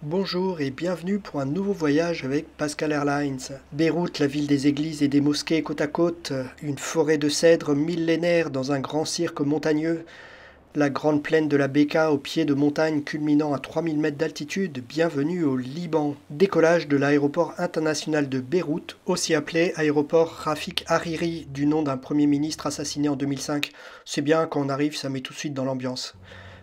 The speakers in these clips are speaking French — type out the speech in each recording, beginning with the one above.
Bonjour et bienvenue pour un nouveau voyage avec Pascal Airlines. Beyrouth, la ville des églises et des mosquées côte à côte, une forêt de cèdres millénaires dans un grand cirque montagneux, la grande plaine de la Bekaa au pied de montagnes culminant à 3000 mètres d'altitude, bienvenue au Liban. Décollage de l'aéroport international de Beyrouth, aussi appelé aéroport Rafik Hariri, du nom d'un premier ministre assassiné en 2005. C'est bien, quand on arrive, ça met tout de suite dans l'ambiance.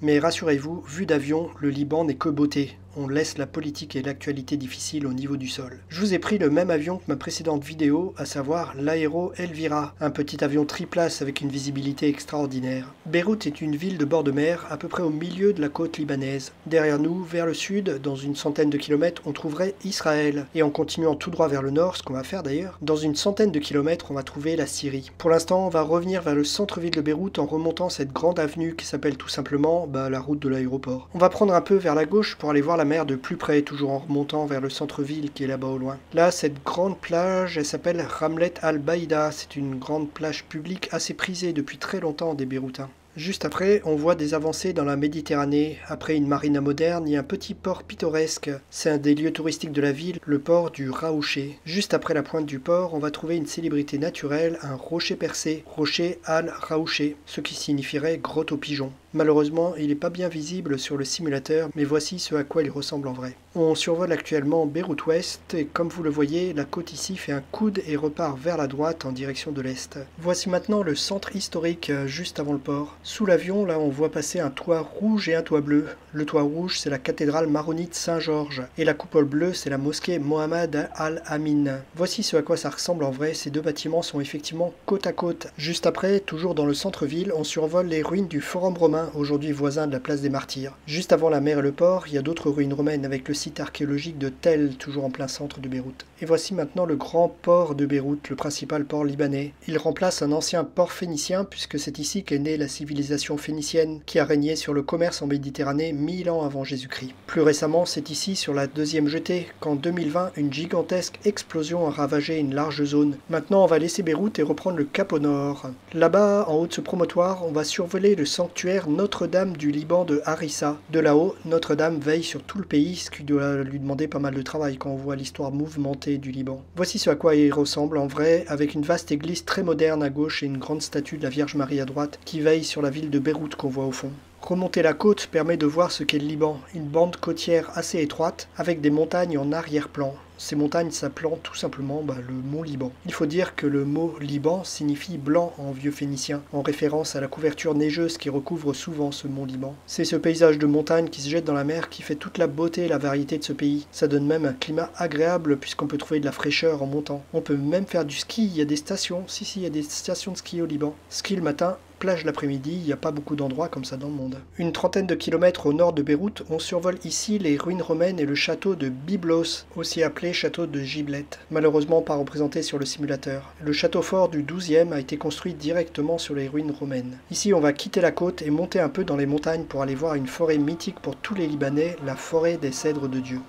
Mais rassurez-vous, vu d'avion, le Liban n'est que beauté. On laisse la politique et l'actualité difficile au niveau du sol. Je vous ai pris le même avion que ma précédente vidéo, à savoir l'Aero Elvira, un petit avion triplace avec une visibilité extraordinaire. Beyrouth est une ville de bord de mer, à peu près au milieu de la côte libanaise. Derrière nous, vers le sud, dans une centaine de kilomètres, on trouverait Israël. Et en continuant tout droit vers le nord, ce qu'on va faire d'ailleurs, dans une centaine de kilomètres, on va trouver la Syrie. Pour l'instant, on va revenir vers le centre-ville de Beyrouth en remontant cette grande avenue qui s'appelle tout simplement la route de l'aéroport. On va prendre un peu vers la gauche pour aller voir la mer de plus près, toujours en remontant vers le centre-ville qui est là-bas au loin. Là, cette grande plage, elle s'appelle Ramlet Al-Baïda. C'est une grande plage publique assez prisée depuis très longtemps des Beyrouthins. Juste après, on voit des avancées dans la Méditerranée. Après une marina moderne, il y a un petit port pittoresque. C'est un des lieux touristiques de la ville, le port du Raouché. Juste après la pointe du port, on va trouver une célébrité naturelle, un rocher percé, rocher Al-Raouché, ce qui signifierait grotte aux pigeons. Malheureusement, il n'est pas bien visible sur le simulateur, mais voici ce à quoi il ressemble en vrai. On survole actuellement Beyrouth-Ouest, et comme vous le voyez, la côte ici fait un coude et repart vers la droite en direction de l'est. Voici maintenant le centre historique, juste avant le port. Sous l'avion, là, on voit passer un toit rouge et un toit bleu. Le toit rouge, c'est la cathédrale maronite Saint-Georges, et la coupole bleue, c'est la mosquée Mohammed Al-Amin. Voici ce à quoi ça ressemble en vrai, ces deux bâtiments sont effectivement côte à côte. Juste après, toujours dans le centre-ville, on survole les ruines du Forum romain, aujourd'hui voisin de la place des Martyrs. Juste avant la mer et le port, il y a d'autres ruines romaines avec le site archéologique de Tel, toujours en plein centre de Beyrouth. Et voici maintenant le grand port de Beyrouth, le principal port libanais. Il remplace un ancien port phénicien puisque c'est ici qu'est née la civilisation phénicienne qui a régné sur le commerce en Méditerranée 1000 ans avant Jésus-Christ. Plus récemment, c'est ici sur la deuxième jetée qu'en 2020, une gigantesque explosion a ravagé une large zone. Maintenant, on va laisser Beyrouth et reprendre le cap au nord. Là-bas, en haut de ce promontoire, on va survoler le sanctuaire Notre-Dame du Liban de Harissa. De là-haut, Notre-Dame veille sur tout le pays, ce qui doit lui demander pas mal de travail quand on voit l'histoire mouvementée du Liban. Voici ce à quoi il ressemble en vrai, avec une vaste église très moderne à gauche et une grande statue de la Vierge Marie à droite qui veille sur la ville de Beyrouth qu'on voit au fond. Remonter la côte permet de voir ce qu'est le Liban, une bande côtière assez étroite avec des montagnes en arrière-plan. Ces montagnes s'appelant tout simplement le mont Liban. Il faut dire que le mot Liban signifie blanc en vieux phénicien, en référence à la couverture neigeuse qui recouvre souvent ce mont Liban. C'est ce paysage de montagne qui se jette dans la mer qui fait toute la beauté et la variété de ce pays. Ça donne même un climat agréable puisqu'on peut trouver de la fraîcheur en montant. On peut même faire du ski, il y a des stations, il y a des stations de ski au Liban. Ski le matin, plage l'après-midi, il n'y a pas beaucoup d'endroits comme ça dans le monde. Une trentaine de kilomètres au nord de Beyrouth, on survole ici les ruines romaines et le château de Byblos, aussi appelé château de Giblette, malheureusement pas représenté sur le simulateur. Le château fort du 12e a été construit directement sur les ruines romaines. Ici, on va quitter la côte et monter un peu dans les montagnes pour aller voir une forêt mythique pour tous les Libanais, la forêt des cèdres de Dieu.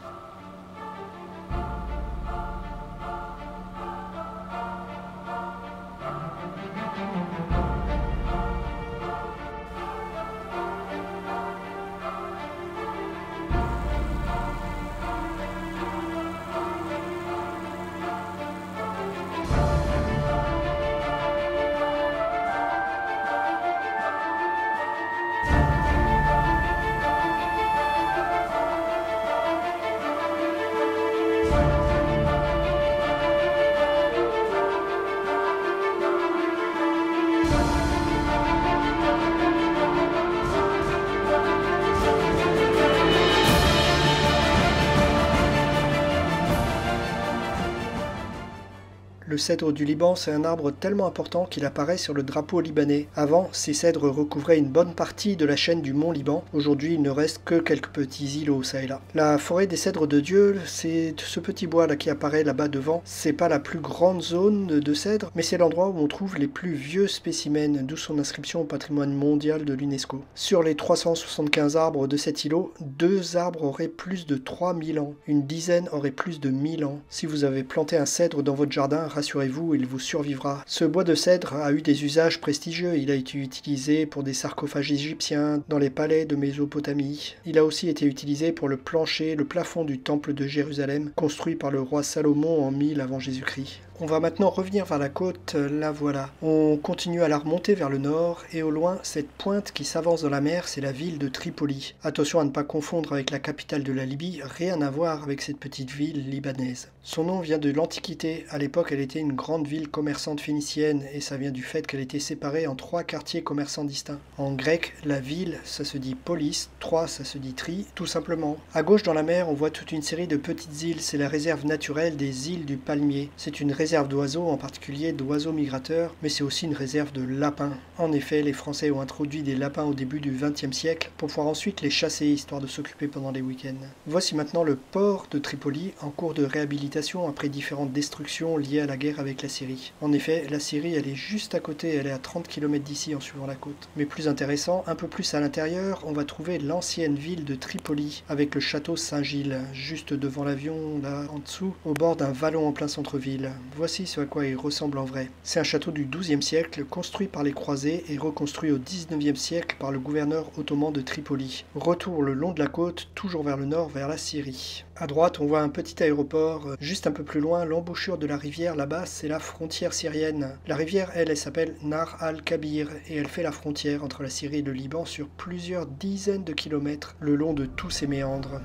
Le cèdre du Liban, c'est un arbre tellement important qu'il apparaît sur le drapeau libanais. Avant, ces cèdres recouvraient une bonne partie de la chaîne du mont Liban. Aujourd'hui, il ne reste que quelques petits îlots, ça et là. La forêt des cèdres de Dieu, c'est ce petit bois là qui apparaît là-bas devant. C'est pas la plus grande zone de cèdres, mais c'est l'endroit où on trouve les plus vieux spécimens, d'où son inscription au patrimoine mondial de l'UNESCO. Sur les 375 arbres de cet îlot, 2 arbres auraient plus de 3000 ans. Une dizaine aurait plus de 1000 ans. Si vous avez planté un cèdre dans votre jardin, rassurez-vous, il vous survivra. Ce bois de cèdre a eu des usages prestigieux. Il a été utilisé pour des sarcophages égyptiens, dans les palais de Mésopotamie. Il a aussi été utilisé pour le plancher, le plafond du temple de Jérusalem, construit par le roi Salomon en 1000 avant Jésus-Christ. On va maintenant revenir vers la côte, la voilà. On continue à la remonter vers le nord, et au loin, cette pointe qui s'avance dans la mer, c'est la ville de Tripoli. Attention à ne pas confondre avec la capitale de la Libye, rien à voir avec cette petite ville libanaise. Son nom vient de l'Antiquité. À l'époque, elle était une grande ville commerçante phénicienne, et ça vient du fait qu'elle était séparée en 3 quartiers commerçants distincts. En grec, la ville, ça se dit polis, 3, ça se dit tri, tout simplement. À gauche dans la mer, on voit toute une série de petites îles, c'est la réserve naturelle des îles du Palmier. C'est une réserve d'oiseaux, en particulier d'oiseaux migrateurs, mais c'est aussi une réserve de lapins. En effet, les Français ont introduit des lapins au début du XXe siècle pour pouvoir ensuite les chasser, histoire de s'occuper pendant les week-ends. Voici maintenant le port de Tripoli, en cours de réhabilitation après différentes destructions liées à la guerre avec la Syrie. En effet, la Syrie, elle est juste à côté, elle est à 30 km d'ici en suivant la côte. Mais plus intéressant, un peu plus à l'intérieur, on va trouver l'ancienne ville de Tripoli, avec le château Saint-Gilles, juste devant l'avion, là en dessous, au bord d'un vallon en plein centre-ville. Voici ce à quoi il ressemble en vrai. C'est un château du XIIe siècle, construit par les croisés et reconstruit au XIXe siècle par le gouverneur ottoman de Tripoli. Retour le long de la côte, toujours vers le nord, vers la Syrie. À droite, on voit un petit aéroport. Juste un peu plus loin, l'embouchure de la rivière, là-bas, c'est la frontière syrienne. La rivière, elle s'appelle Nar al-Kabir et elle fait la frontière entre la Syrie et le Liban sur plusieurs dizaines de kilomètres le long de tous ses méandres.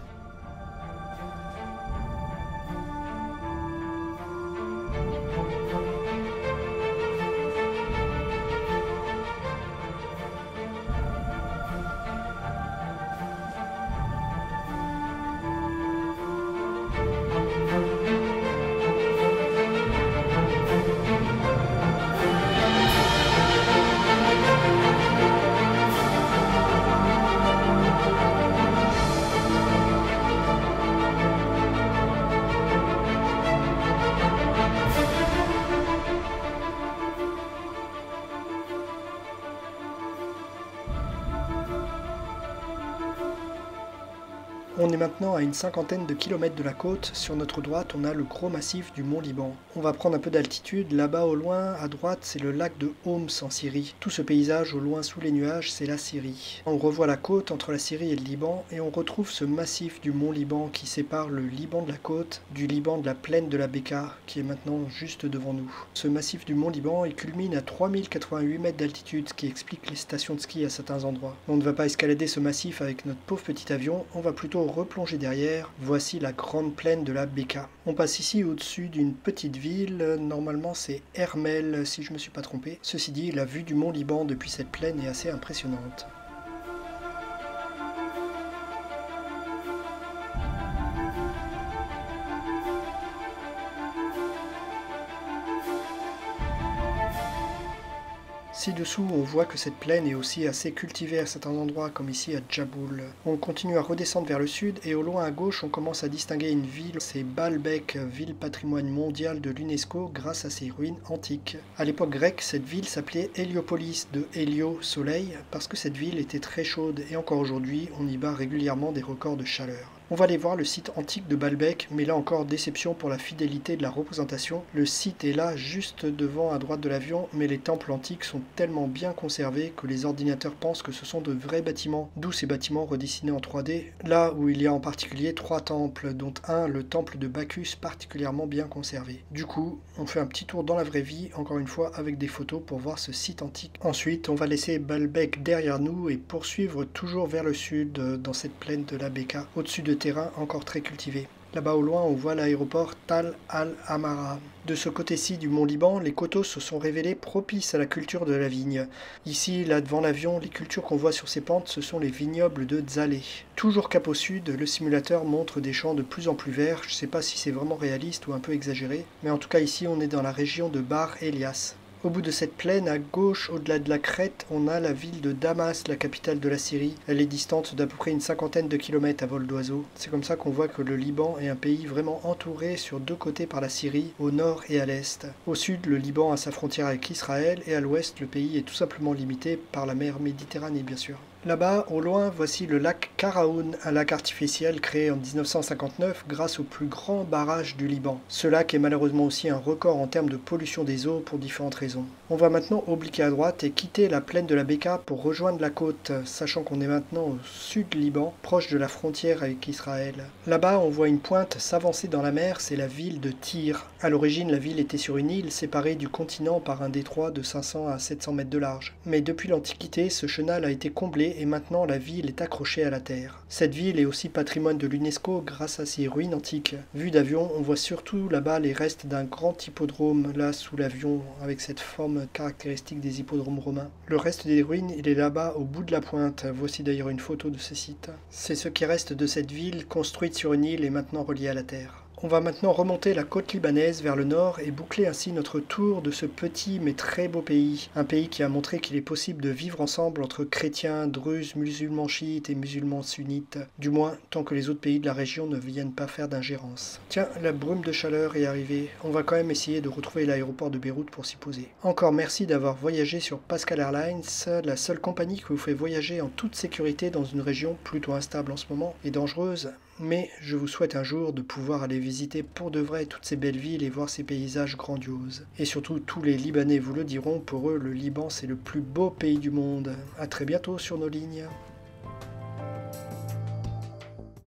On est maintenant à une cinquantaine de kilomètres de la côte. Sur notre droite, on a le gros massif du mont Liban. On va prendre un peu d'altitude. Là-bas au loin, à droite, c'est le lac de Homs en Syrie. Tout ce paysage au loin sous les nuages, c'est la Syrie. On revoit la côte entre la Syrie et le Liban et on retrouve ce massif du mont Liban qui sépare le Liban de la côte du Liban de la plaine de la Bekaa qui est maintenant juste devant nous. Ce massif du mont Liban, il culmine à 3088 mètres d'altitude, ce qui explique les stations de ski à certains endroits. On ne va pas escalader ce massif avec notre pauvre petit avion, on va plutôt replonger derrière. Voici la grande plaine de la Bekaa. On passe ici au-dessus d'une petite ville, normalement c'est Hermel si je ne me suis pas trompé. Ceci dit, la vue du mont Liban depuis cette plaine est assez impressionnante. Ci-dessous, on voit que cette plaine est aussi assez cultivée à certains endroits, comme ici à Djaboul. On continue à redescendre vers le sud, et au loin à gauche, on commence à distinguer une ville, c'est Baalbek, ville patrimoine mondial de l'UNESCO grâce à ses ruines antiques. À l'époque grecque, cette ville s'appelait Héliopolis, de Hélio, soleil, parce que cette ville était très chaude, et encore aujourd'hui, on y bat régulièrement des records de chaleur. On va aller voir le site antique de Baalbek, mais là encore déception pour la fidélité de la représentation. Le site est là juste devant à droite de l'avion, mais les temples antiques sont tellement bien conservés que les ordinateurs pensent que ce sont de vrais bâtiments, d'où ces bâtiments redessinés en 3D, là où il y a en particulier 3 temples, dont un, le temple de Bacchus, particulièrement bien conservé. Du coup, on fait un petit tour dans la vraie vie, encore une fois avec des photos pour voir ce site antique. Ensuite, on va laisser Baalbek derrière nous et poursuivre toujours vers le sud, dans cette plaine de la Bekaa, au-dessus de terrain encore très cultivé. Là-bas au loin, on voit l'aéroport Tal al-Amara. De ce côté-ci du mont Liban, les coteaux se sont révélés propices à la culture de la vigne. Ici, là devant l'avion, les cultures qu'on voit sur ces pentes, ce sont les vignobles de Dzalé. Toujours cap au sud, le simulateur montre des champs de plus en plus verts. Je ne sais pas si c'est vraiment réaliste ou un peu exagéré, mais en tout cas ici, on est dans la région de Bar Elias. Au bout de cette plaine, à gauche, au-delà de la crête, on a la ville de Damas, la capitale de la Syrie. Elle est distante d'à peu près une cinquantaine de kilomètres à vol d'oiseau. C'est comme ça qu'on voit que le Liban est un pays vraiment entouré sur deux côtés par la Syrie, au nord et à l'est. Au sud, le Liban a sa frontière avec Israël, et à l'ouest, le pays est tout simplement limité par la mer Méditerranée, bien sûr. Là-bas, au loin, voici le lac Karaoun, un lac artificiel créé en 1959 grâce au plus grand barrage du Liban. Ce lac est malheureusement aussi un record en termes de pollution des eaux pour différentes raisons. On va maintenant obliquer à droite et quitter la plaine de la Beka pour rejoindre la côte, sachant qu'on est maintenant au sud Liban, proche de la frontière avec Israël. Là-bas, on voit une pointe s'avancer dans la mer, c'est la ville de Tyr. À l'origine, la ville était sur une île séparée du continent par un détroit de 500 à 700 mètres de large. Mais depuis l'Antiquité, ce chenal a été comblé et maintenant la ville est accrochée à la terre. Cette ville est aussi patrimoine de l'UNESCO grâce à ses ruines antiques. Vu d'avion, on voit surtout là-bas les restes d'un grand hippodrome, là sous l'avion, avec cette forme caractéristique des hippodromes romains. Le reste des ruines, il est là-bas au bout de la pointe. Voici d'ailleurs une photo de ce site. C'est ce qui reste de cette ville construite sur une île et maintenant reliée à la terre. On va maintenant remonter la côte libanaise vers le nord et boucler ainsi notre tour de ce petit mais très beau pays. Un pays qui a montré qu'il est possible de vivre ensemble entre chrétiens, druzes, musulmans chiites et musulmans sunnites. Du moins, tant que les autres pays de la région ne viennent pas faire d'ingérence. Tiens, la brume de chaleur est arrivée. On va quand même essayer de retrouver l'aéroport de Beyrouth pour s'y poser. Encore merci d'avoir voyagé sur Pascal Airlines, la seule compagnie qui vous fait voyager en toute sécurité dans une région plutôt instable en ce moment et dangereuse. Mais je vous souhaite un jour de pouvoir aller visiter pour de vrai toutes ces belles villes et voir ces paysages grandioses. Et surtout, tous les Libanais vous le diront, pour eux, le Liban c'est le plus beau pays du monde. A très bientôt sur nos lignes.